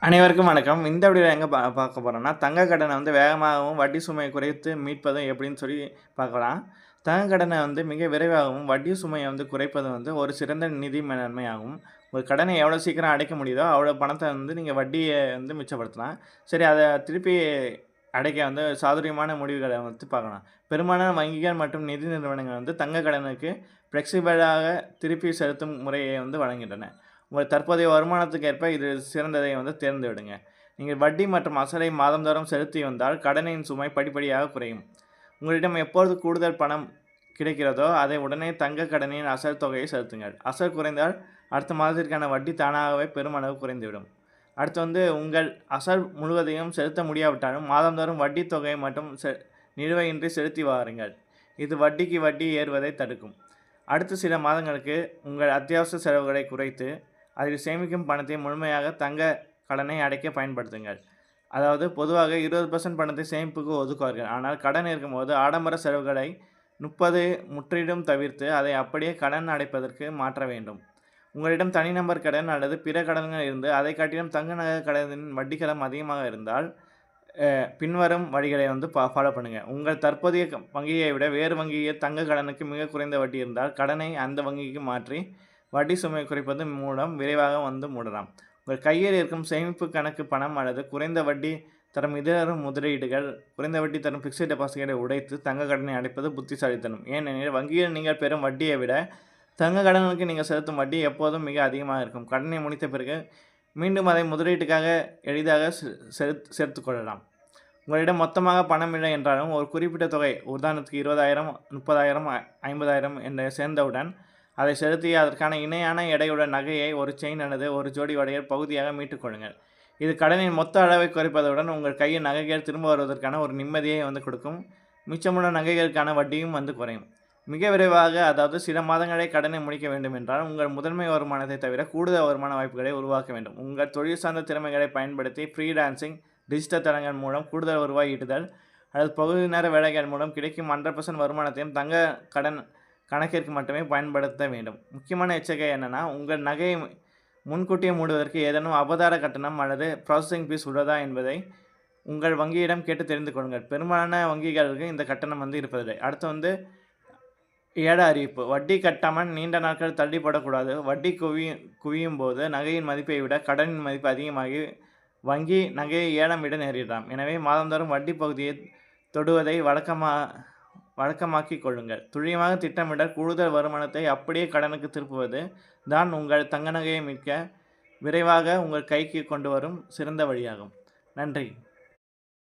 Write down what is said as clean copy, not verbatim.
அனைவருக்கும் வணக்கம். இந்த வீடியோல எங்க பார்க்க போறோம்னா, தங்க கடன வேகமாகவும், வட்டி சுமையை குறைத்து மீட்பதும் எப்படின்னு சொல்லி பார்க்கலாம். தங்க கடன மிக விரைவாகவும், வட்டி சுமையை குறைப்பது ஒரு சிறந்த நிதி மேலாண்மை ஆகும். ஒரு கடனை எவ்வளோ சீக்கிரம் அடைக்க முடியுதோ, அவ்வளோ பணத்த நீங்க வட்டிய மிச்சப்படுத்தலாம். சரி, அத திருப்பி அடைக்க சாதுரியமான முடிவுகள பார்க்கலாம். பெரும்பாலான வங்கிகள் மற்றும் நிதி நிறுவனங்கள் தங்க கடனுக்கு ஃப்ளெக்சிபிளாக திருப்பி செலுத்தும் முறையை வழங்குகின்றன. உங்கள் தற்போதைய வருமானத்துக்கு ஏற்ப இது சிறந்ததை தேர்ந்தெடுங்க. நீங்கள் வட்டி மற்றும் அசலை மாதந்தோறும் செலுத்தி வந்தால் கடனின் சுமை படிப்படியாக குறையும். உங்களிடம் எப்பொழுது கூடுதல் பணம் கிடைக்கிறதோ அதை உடனே தங்க கடனின் அசல் தொகையை செலுத்துங்கள். அசல் குறைந்தால் அடுத்த மாதத்திற்கான வட்டி தானாகவே பெருமளவு குறைந்துவிடும். அடுத்து உங்கள் அசல் முழுவதையும் செலுத்த முடியாவிட்டாலும் மாதந்தோறும் வட்டி தொகையை மட்டும் நிலுவையின்றி செலுத்தி வாருங்கள். இது வட்டிக்கு வட்டி ஏறுவதை தடுக்கும். அடுத்த சில மாதங்களுக்கு உங்கள் அத்தியாவசிய செலவுகளை குறைத்து அதில் சேமிக்கும் பணத்தை முழுமையாக தங்க கடனை அடைக்க பயன்படுத்துங்கள். அதாவது பொதுவாக 20% பணத்தை சேமிப்புக்கு ஒதுக்குவார்கள். ஆனால் கடன் இருக்கும்போது ஆடம்பர செலவுகளை 30 முற்றிலும் தவிர்த்து அதை அப்படியே கடன் அடைப்பதற்கு மாற்ற வேண்டும். உங்களிடம் தனிநபர் கடன் அல்லது பிற கடன்கள் இருந்து அதை காட்டிலும் தங்க நகை கடனின் வட்டிக்காலம் அதிகமாக இருந்தால் பின்வரும் வழிகளை ஃபாலோ பண்ணுங்கள். உங்கள் தற்போதைய வங்கியை விட வேறு வங்கியில் தங்க கடனுக்கு மிக குறைந்த வட்டி இருந்தால் கடனை அந்த வங்கிக்கு மாற்றி வட்டி சுமை குறைப்பது மூலம் விரைவாக மூடலாம். உங்கள் கையில் இருக்கும் சேமிப்பு கணக்கு பணம் அல்லது குறைந்த வட்டி தரும் இதர முதலீடுகள் குறைந்த வட்டி தரும் ஃபிக்ஸட் டெபாசிட்களை உடைத்து தங்க கடனை அடைப்பது புத்திசாலித்தனம். ஏனெனில் வங்கியில் நீங்கள் பெறும் வட்டியை விட தங்க கடனுக்கு நீங்கள் செலுத்தும் வட்டி எப்போதும் மிக அதிகமாக இருக்கும். கடனை முடித்த பிறகு மீண்டும் அதை முதலீட்டுக்காக எளிதாக சேர்த்துக்கொள்ளலாம். உங்களிடம் மொத்தமாக பணம் இல்லை என்றாலும் ஒரு குறிப்பிட்ட தொகை, உதாரணத்துக்கு 20,000, 30,000, 50,000 என்று சேர்ந்தவுடன் அதை செலுத்தி அதற்கான இணையான எடையுள்ள நகையை ஒரு செயின் அல்லது ஒரு ஜோடி வளையல் பகுதியாக மீட்டுக்கொள்ளுங்கள். இது கடனின் மொத்த அளவை குறைப்பதுடன் உங்கள் கையில் நகைகள் திரும்ப வருவதற்கான ஒரு நிம்மதியை கொடுக்கும். மிச்சமுள்ள நகைகளுக்கான வட்டியும் குறையும். மிக விரைவாக, அதாவது சில மாதங்களே கடனை முடிக்க வேண்டும் என்றால் உங்கள் முதன்மை வருமானத்தை தவிர கூடுதல் வருமான வாய்ப்புகளை உருவாக்க வேண்டும். உங்கள் தொழில் சார்ந்த திறமைகளை பயன்படுத்தி ஃப்ரீலான்சிங், டிஜிட்டல் தளங்கள் மூலம் கூடுதல் வருவாய் ஈட்டுதல் அல்லது பகுதி நேர வேலைகள் மூலம் கிடைக்கும் 100% வருமானத்தையும் தங்க கடன் கணக்கிற்கு மட்டுமே பயன்படுத்த வேண்டும். முக்கியமான எச்சரிக்கை என்னென்னா, உங்கள் நகையை முன்கூட்டியே மூடுவதற்கு ஏதேனும் அபதார கட்டணம் அல்லது ப்ராசஸிங் ஃபீஸ் உள்ளதா என்பதை உங்கள் வங்கியிடம் கேட்டு தெரிந்து கொள்ளுங்கள். பெரும்பாலான வங்கிகளுக்கு இந்த கட்டணம் இருப்பதில்லை. அடுத்து ஏல அறிவிப்பு. வட்டி கட்டாமல் நீண்ட நாட்கள் தள்ளி போடக்கூடாது. வட்டி குவியும் போது நகையின் மதிப்பை விட கடனின் மதிப்பு அதிகமாகி வங்கி நகையை ஏலம் விட நேரிடலாம். எனவே மாதந்தோறும் வட்டி பகுதியை தொடுவதை வழக்கமாக்கிக் கொள்ளுங்கள். துல்லியமாக திட்டமிடல் கூடுதல் வருமானத்தை அப்படியே கடனுக்கு திருப்புவது தான் உங்கள் தங்க நகையை மீட்க விரைவாக உங்கள் கைக்கு கொண்டு வரும் சிறந்த வழியாகும். நன்றி.